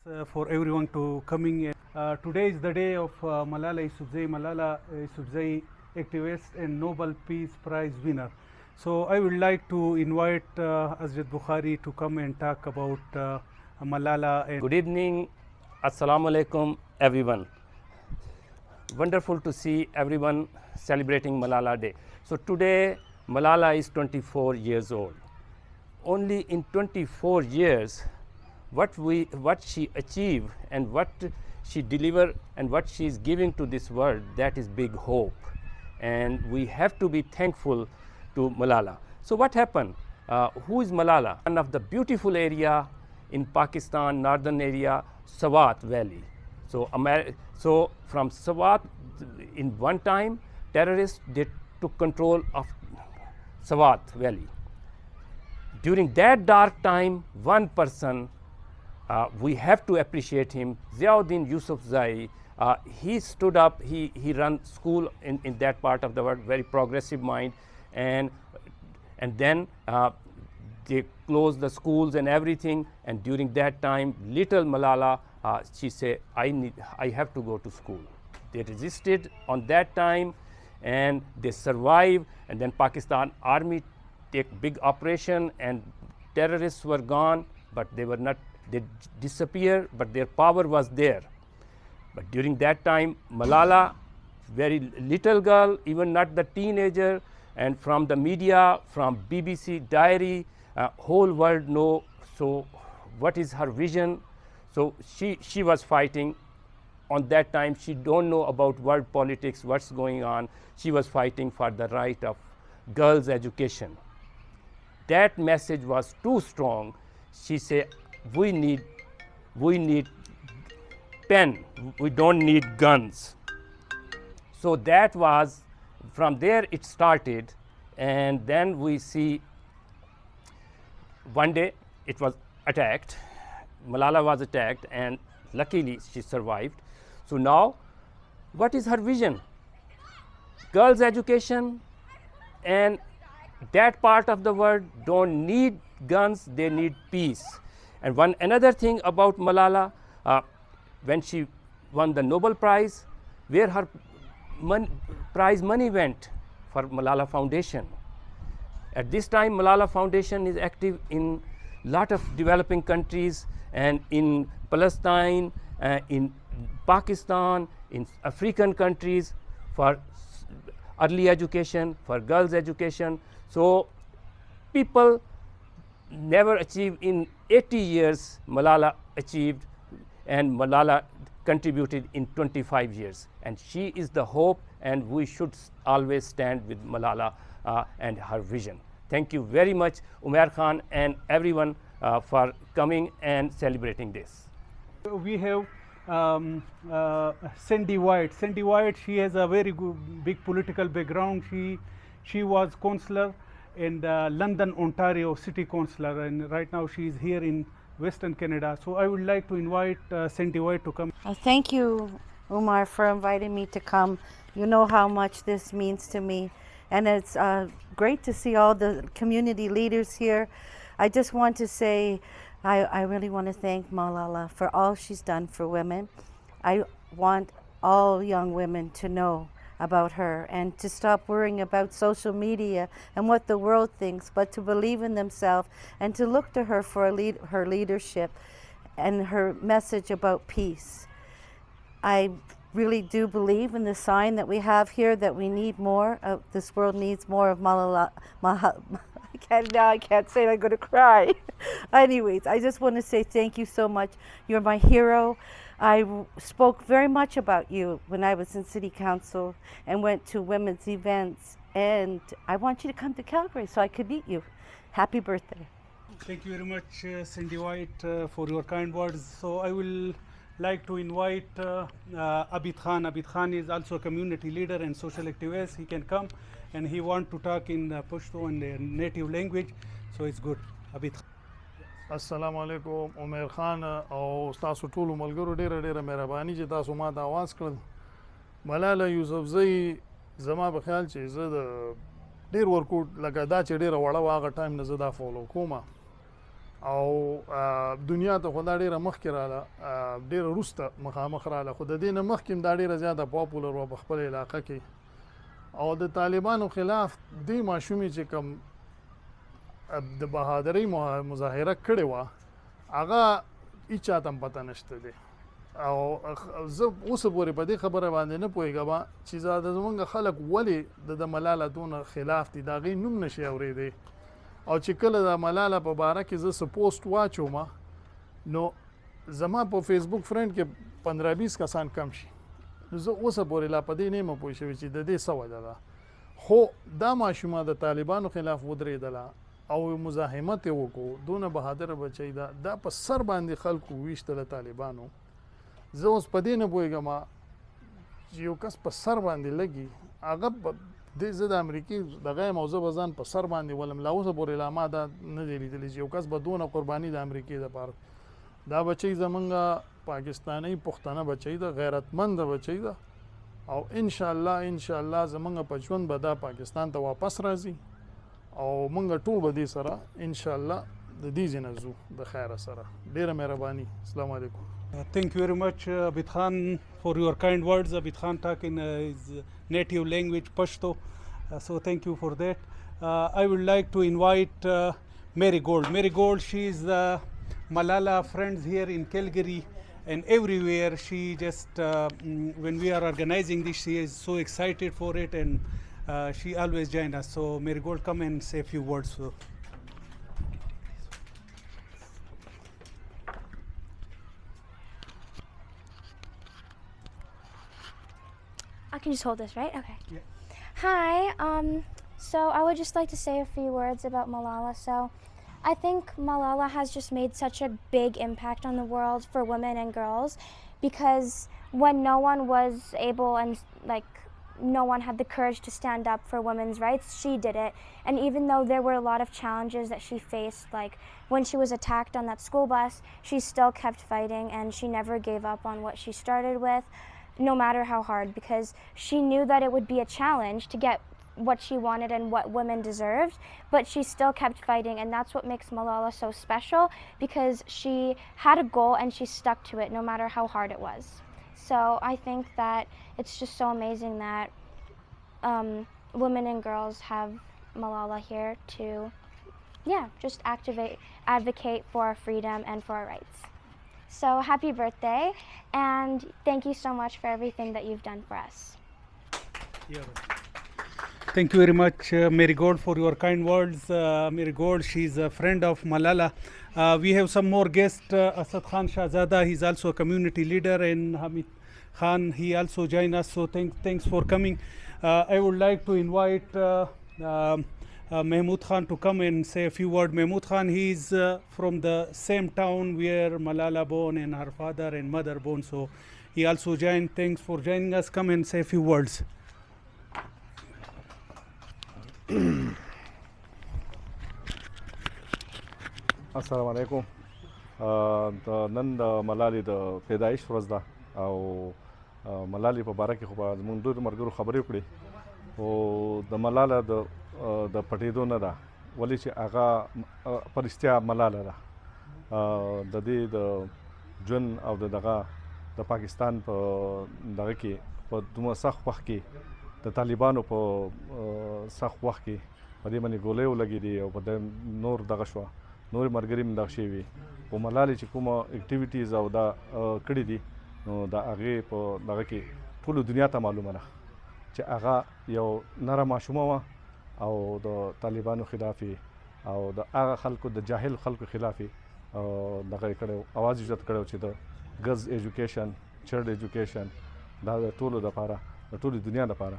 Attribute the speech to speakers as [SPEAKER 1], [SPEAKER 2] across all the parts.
[SPEAKER 1] For everyone to coming. Today is the day of Malala Yousafzai. Malala Yousafzai, activist and Nobel Peace Prize winner. So I would like to invite Azrat Bukhari to come and talk about Malala. And
[SPEAKER 2] Good evening, Assalamu alaikum, everyone. Wonderful to see everyone celebrating Malala Day. So today, Malala is 24 years old. Only in 24 years, what she achieved and what she delivered and what she is giving to this world, that is big hope. And we have to be thankful to Malala. So what happened? Who is Malala? One of the beautiful area in Pakistan, northern area, Swat Valley. So from Swat, in one time, terrorists took control of Swat Valley. During that dark time, one person, we have to appreciate him, Ziauddin Yousafzai. He stood up, he ran school in that part of the world, very progressive mind, and then they closed the schools and everything, and during that time, little Malala, she said, I have to go to school. They resisted on that time, and they survived, and then Pakistan army take big operation, and terrorists were gone, but they were not, they disappeared, but their power was there. But during that time, Malala, very little girl, even not the teenager, and from the media, from BBC Diary, whole world know, so what is her vision. So she was fighting. On that time, she don't know about world politics, what's going on. She was fighting for the right of girls' education. That message was too strong. She said, we need pen, we don't need guns. So that was, from there it started, and then we see one day it was attacked. Malala was attacked, and luckily she survived. So now, what is her vision? Girls' education, and that part of the world don't need guns, they need peace. And another thing about Malala, when she won the Nobel Prize, where her prize money went for Malala Foundation. At this time, Malala Foundation is active in lot of developing countries, and in Palestine, in Pakistan, in African countries, for early education, for girls' education. So people never achieved. In 80 years, Malala achieved, and Malala contributed in 25 years. And she is the hope, and we should always stand with Malala and her vision. Thank you very much, Umair Khan and everyone for coming and celebrating this.
[SPEAKER 1] we have Sandy White. Sandy White, she has a very big political background. She was councillor in London, Ontario, city councillor, and right now she is here in Western Canada. So I would like to invite Sandy White to come.
[SPEAKER 3] Thank you, Umar, for inviting me to come. You know how much this means to me, and it's great to see all the community leaders here. I just want to say I really want to thank Malala for all she's done for women. I want all young women to know about her and to stop worrying about social media and what the world thinks, but to believe in themselves and to look to her for her leadership and her message about peace. I really do believe in the sign that we have here, that we need more of, this world needs more of Malala. I can't say it, I'm going to cry. Anyways, I just want to say thank you so much. You're my hero. I spoke very much about you when I was in City Council and went to women's events, and I want you to come to Calgary so I could meet you. Happy birthday.
[SPEAKER 1] Thank you very much, Sandy White, for your kind words. So I will like to invite Abid Khan. Abid Khan is also a community leader and social activist. He can come, and he want to talk in Pashto and their native language, so it's good. Abid Khan.
[SPEAKER 4] السلام علیکم عمر خان او تاسو ټول ملګرو ډیره مهرباني چې تاسو ما ته आवाज کړل. ملاله یوسفزۍ زما په خیال چې زه د ډیر ورکوټ لکه دا چې ډیره وړه واغه ټایم نه زه دا فالو کوم او دنیا ته خو دا ډېره مخکې راله ډېره وروسته مخامخ راله خو د دې نه مخکې هم دا ډېره زیاته پاپولر وه په خپل علاقه کې او د طالبانو خلاف دې ماشومې چې کوم د بهادرۍ مظاهره کړې وه هغه هیچا ته هم پته نشته دی او زه اوسه پورې په دې خبره باندې نه پوهېږم چې زمونږ خلک ولې د ملاله دونه خلاف دي د هغې نوم نشي اورېدی او چې کله د ملاله په باره کې زه څه پوسټ واچوم نو زما په فیسبوک فرینډ کې 15-20 کسان کم شي نو زه اوسه پورې لا په دې نه یم پوه شوی چې د دې څه وجه ده خو دا ماشومه د طالبانو خلاف ودرېدله او مزاحمت یې وکړو دونه بهادره بچی ده دا په سر باندې خلکو ویشتله طالبانو زه اوس په دې نه پوهېږم چې یو کس په سر باندې لګي هغه زه د امریکې دغه یم او زه به ځان په سر باندې ولم لا اوسه پورې لا ما دا نه دی لیدلی چې یو کس به دونه قرباني د امریکې دپاره دا بچی زمونږ پاکستانی پښتانه بچی ده غیرتمند بچی ده او انشاءالله زمونږ په ژوند به دا پاکستان ته واپس راځي او مونږ ټول به دې سره انشاءالله د دې ځای نه ځو د خیره سره ډېره مهرباني السلام علیکم
[SPEAKER 1] Thank you very much, Abid Khan, for your kind words. Abid Khan talk in his native language, Pashto. So thank you for that. I would like to invite Mary Gold. Mary Gold, she is the Malala friends here in Calgary and everywhere. She just, when we are organizing this, she is so excited for it and she always joins us. So Mary Gold, come and say a few words.
[SPEAKER 5] I can just hold this, right? Okay.
[SPEAKER 1] Yeah.
[SPEAKER 5] Hi. So I would just like to say a few words about Malala. So I think Malala has just made such a big impact on the world for women and girls because when no one was able and no one had the courage to stand up for women's rights, she did it. And even though there were a lot of challenges that she faced, like when she was attacked on that school bus, she still kept fighting and she never gave up on what she started with, no matter how hard, because she knew that it would be a challenge to get what she wanted and what women deserved, but she still kept fighting, and that's what makes Malala so special, because she had a goal and she stuck to it no matter how hard it was. So I think that it's just so amazing that women and girls have Malala here to, just advocate for our freedom and for our rights. So happy birthday, and thank you so much for everything that you've done for us.
[SPEAKER 1] Yeah. Thank you very much, Mary Gold, for your kind words. Mary Gold, she's a friend of Malala. We have some more guests. Asad Khan Shahzada, he's also a community leader, and Hamid Khan, he also joined us. So thanks for coming. I would like to invite Mahmood Khan to come and say a few words. Mahmood Khan, he's from the same town where Malala born and her father and mother born. So he also joined. Thanks for joining us. Come and say a few words.
[SPEAKER 6] السلام علیکم نن د ملالې د پیدایش ورځ ده او ملالې په باره کې خو به زموږ ډېرو ملګرو خبرې وکړې خو د ملاله د پټېدو نه ده ولې چې هغه په رښتیا ملاله ده د دې د ژوند او د پاکستان په دغه کې په دومره سخت وخت کې د طالبانو په سخت وخت کې په دې باندې ګولۍ ولګېدې او په دې نور دغه شوه نور ملګري هم دغه شوي خو ملالې چې کومه اکټیویټیز او دا کړي دي نو د هغې په دغه کې ټولو دنیا ته معلومه ده چې هغه یو نره ماشومه وه او د طالبانو خلاف او د هغه خلکو د جاهل خلکو خلاف دغه یې کړی اواز یې اوچت کړی چې د ګرلز ایجوکیشن چایلډ ایجوکیشن دا د ټولو دپاره د ټولې دنیا دپاره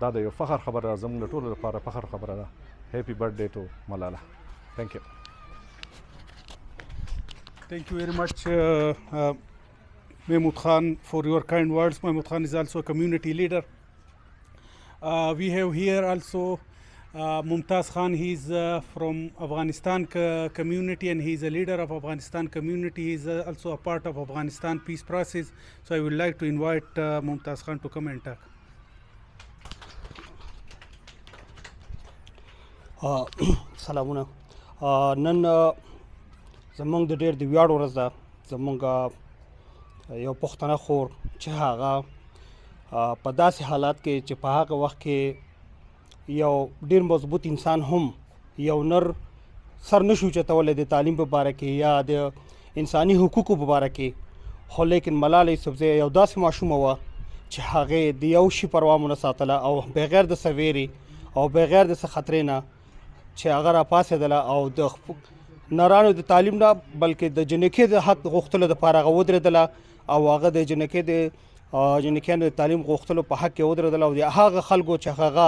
[SPEAKER 6] دا د یو فخر خبره ده زموږ د ټولو لپاره فخر خبره ده هیپي برتھډے ټو ملاله تھینک یو
[SPEAKER 1] Thank you very much, Mahmood Khan, for your kind words. Mahmood Khan is also a community leader. We have here also Mumtaz Khan. He's from Afghanistan community and he's a leader of Afghanistan community. He's also a part of Afghanistan peace process. So I would like to invite Mumtaz Khan to come and talk.
[SPEAKER 7] سلامونه نن زمونږ د ډېر د ویاړ ورځ ده. زمونږ یو پښتنه خور چې هغه په داسې حالات کې چې په هغه وخت کې یو ډېر مضبوط انسان هم یو نر سر نشو چتولی د تعلیم په باره کې یا د انساني حقوقو په باره کې، خو لیکن ملاله یوسفزۍ یو داسې ماشومه وه چې هغې د یو شي پروا مو نه ساتله او بغیر د څه ویرې او بغیر د څه خطرې نه چې هغه راپاڅېدله او د نرانو د تعلیم نه بلکې د جنکۍ د حق غوښتلو دپاره هغه ودرېدله او هغه د جنکیانو د تعلیم غوښتلو په حق کې ودرېدله او د هغه خلکو چې هغه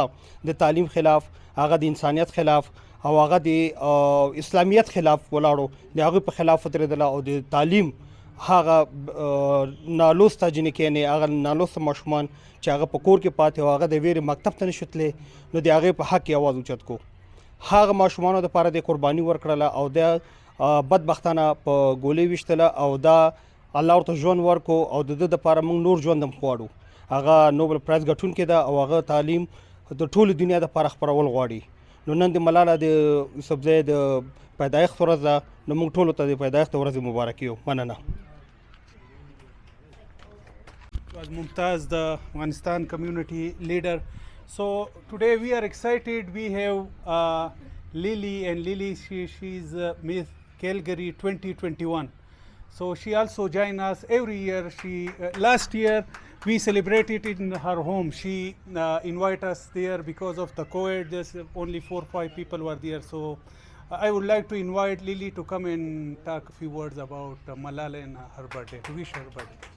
[SPEAKER 7] د تعلیم خلاف، هغه د انسانیت خلاف او هغه د اسلامیت خلاف ولاړو، د هغوی په خلاف ودرېدله او د تعلیم هغه نالوسته جنکیانې، هغه نالوسته ماشومان چې هغه په کور کې پاتې او هغه د ویرې مکتب ته نشو تللی، نو د هغې په حق کې اواز اوچت کو. هغه ماشومانو دپاره د قرباني ورکړله او د بدبختانه په ګولۍ ویشتله او دا الله ورته ژوند ورکو او د ده دپاره موږ نور ژوند هم غواړو. هغه نوبل پرایز ګټونکې ده او هغه تعلیم د ټولو دنیا دپاره خپرول غواړي. نو نن د ملاله د یوسفزۍ د پیدایښت ورځ ده، نو موږ ټولو ته د پیدایښت ورځې مبارکي یو. مننه.
[SPEAKER 1] Was Mumtaz, the Afghanistan community leader. So today we are excited. We have Lily, and Lily, she's Miss Calgary 2021. So she also joins us every year. Last year we celebrated it in her home. She invited us there because of the COVID. Just only 4 or 5 people were there. So I would like to invite Lily to come and talk a few words about Malala and her birthday, to wish her birthday.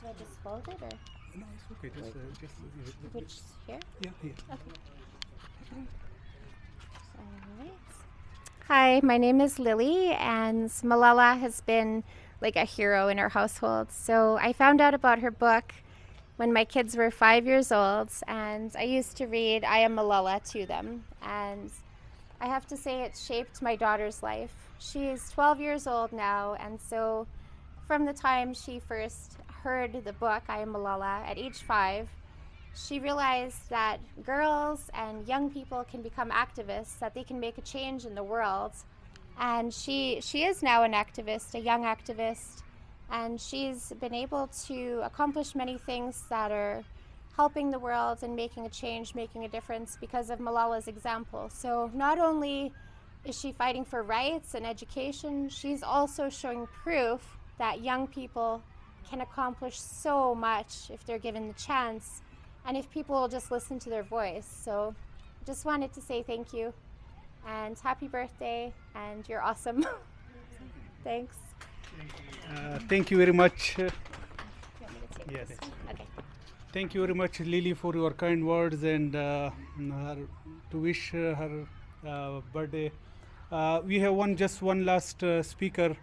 [SPEAKER 5] Do I just hold it or
[SPEAKER 1] No, it's okay. Just
[SPEAKER 5] which here?
[SPEAKER 1] yeah, here.
[SPEAKER 5] Okay. Alright. Hi, my name is Lily, and Malala has been like a hero in our household. So I found out about her book when my kids were 5 years old, and I used to read I Am Malala to them. And I have to say it shaped my daughter's life. She is 12 years old now, and so from the time she first heard the book I Am Malala at age 5, she realized that girls and young people can become activists, that they can make a change in the world. And she is now an activist, a young activist, and she's been able to accomplish many things that are helping the world and making a change, making a difference because of Malala's example. So not only is she fighting for rights and education, she's also showing proof that young people can accomplish so much if they're given the chance and if people will just listen to their voice. So just wanted to say thank you and happy birthday, and you're awesome. Thanks.
[SPEAKER 1] Thank you very much.
[SPEAKER 5] You want me to take
[SPEAKER 1] Yes.
[SPEAKER 5] this one? Okay.
[SPEAKER 1] Thank you very much, Lily, for your kind words and to wish her birthday. We have just one last speaker.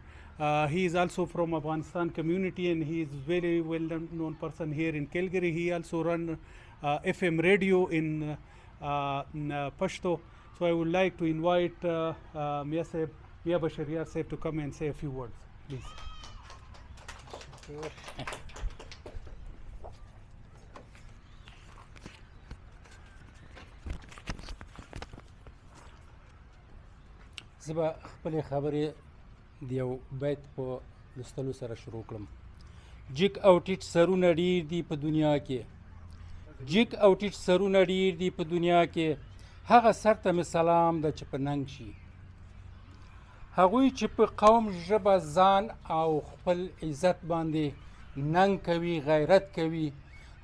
[SPEAKER 1] He is also from Afghanistan community, and he is very well known person here in Calgary. He also run FM radio in Pashto. So I would like to invite Mia Bashariar Saib to come and say a few words, please.
[SPEAKER 8] زه به خپلې خبرې د یو بیت په لوستلو سره شروع کړم. جګ او ټیټ سرونه ډېر دي په دنیا کې، جګ او ټیټ سرونه ډېر دي په دنیا کې، هغه سر ته مې سلام ده چې په ننګ شي. هغوی چې په قوم ژبه ځان او خپل عزت باندې ننګ کوي، غیرت کوي،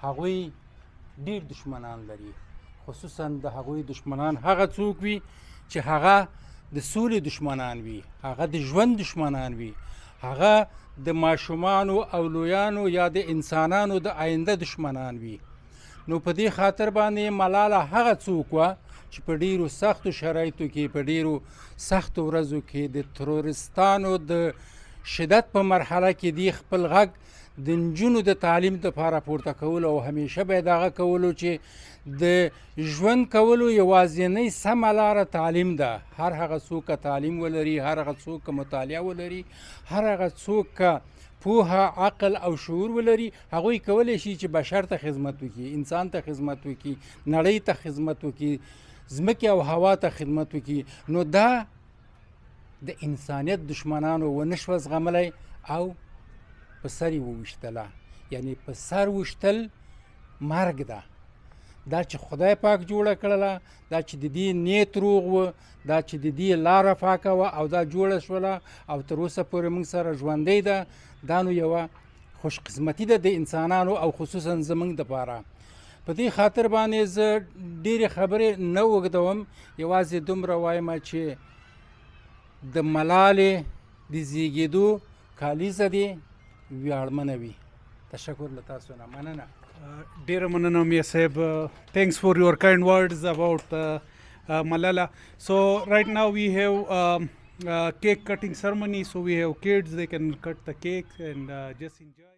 [SPEAKER 8] هغوی ډېر دشمنان لري. خصوصا د هغوی دشمنان هغه څوک وي چې هغه د سولې دشمنان وي، هغه د ژوند دشمنان وي، هغه د ماشومانو او لویانو یا د انسانانو د آینده دشمنان وي. نو په دې خاطر باندې ملاله هغه څوک وه چې په ډیرو سختو شرایطو کې، په ډیرو سختو ورځو کې د ترورستانو د شدت په مرحله کې دی خپل غږ د نجونو د تعلیم دپاره پورته کولو او همیشه به یې دغه کولو چې د ژوند کولو یوازینۍ سمه لاره تعلیم ده. هر هغه څوک که تعلیم ولري، هر هغه څوک که مطالعه ولري، هر هغه څوک که پوهه، عقل او شعور ولري، هغوی کولی شي چې بشر ته خدمت وکړي، انسان ته خدمت وکړي، نړۍ ته خدمت وکړي، ځمکې او هوا ته خدمت وکړي. نو دا د انسانیت دشمنانو ونه شوه زغملی او په سر یې وویشتله، یعنی په سر ویشتل مرګ ده. دا چې خدای پاک جوړه کړله، دا چې د دې نیت روغ و، دا چې د دې لاره پاکه وه او دا جوړه شوله او تر اوسه پورې موږ سره ژوندی ده، دا نو یوه خوشقسمتي ده د انسانانو او خصوصا زموږ دپاره. په دې خاطر باندې زه ډېرې خبرې نه اوږدوم، یوازې دومره وایم چې د ملالې د زیږېدو کالیزه دې ویاړمنه وي. تشکر له تاسو نه، مننه.
[SPEAKER 1] Dear Manana Mia Sahib, thanks for your kind words about Malala. So right now we have cake cutting ceremony, so we have kids, they can cut the cake and just enjoy.